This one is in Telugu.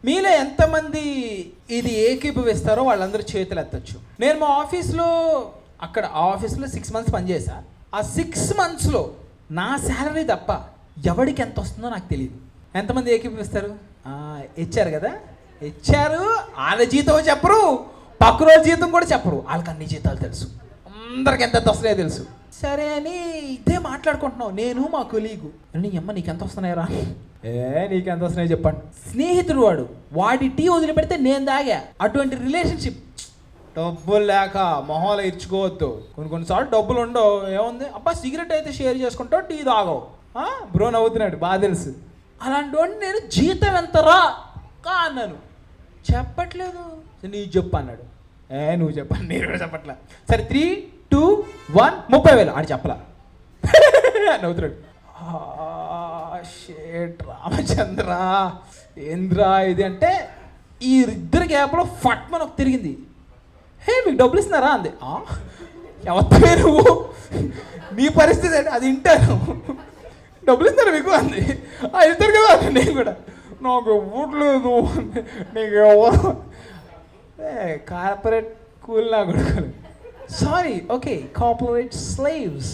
మీలో ఎంతమంది ఇది ఏకీభవిస్తారో వాళ్ళందరూ చేతులు ఎత్తచ్చు. నేను మా ఆఫీస్లో అక్కడ ఆ ఆఫీస్లో 6 months పనిచేసా. ఆ 6 monthsలో నా శాలరీ తప్ప ఎవడికి ఎంత వస్తుందో నాకు తెలియదు. ఎంతమంది ఏకీభవిస్తారు? ఇచ్చారు కదా, ఇచ్చారు. వాళ్ళ జీతం చెప్పరు, పక్క రోజు జీతం కూడా చెప్పరు. వాళ్ళకి అన్ని జీతాలు తెలుసు, అందరికి ఎంత వస్తున్నాయో తెలుసు. సరే అని ఇదే మాట్లాడుకుంటున్నావు నేను మా కొలీగు. నీ అమ్మ నీకెంత వస్తున్నాయరా? నీకెంత వస్తున్నాయో చెప్పండి. స్నేహితుడు వాడి టీ వదిలిపెడితే నేను తాగా. అటువంటి రిలేషన్షిప్. డబ్బులు లేక మొహంలో ఇచ్చుకోవద్దు. కొన్నిసార్లు డబ్బులు ఉండవు, ఏముంది అబ్బా సిగరెట్ అయితే షేర్ చేసుకుంటావు, టీ తాగవు. బ్రో నవ్వుతున్నాడు, బాగా తెలుసు. అలాంటి వాడిని నేను జీతం ఎంతరా అన్నాను. చెప్పట్లేదు. నీకు చెప్పు అన్నాడు. నువ్వు చెప్పాను, నేను కూడా చెప్పట్లా. సరే 3, 2, 1 30,000 ఆడు చెప్పలా. నవ్వుతున్నాడు. షేట్ రామచంద్ర ఏంద్రా ఇది అంటే ఈ ఇద్దరు గ్యాప్లో ఫట్ మనకు తిరిగింది. మీకు డబ్బులు ఇస్తున్నారా అంది. ఎవరి నువ్వు, నీ పరిస్థితి అంటే అది వింటాను. డబ్బులు ఇస్తారా మీకు అంది. ఇస్తారు కదా అండి. నేను కూడా నాకు ఇవ్వట్లేదు, నీకు ఎవరు కార్పొరేట్ కూల్ నా కొడుకు. Sorry, okay, corporate slaves.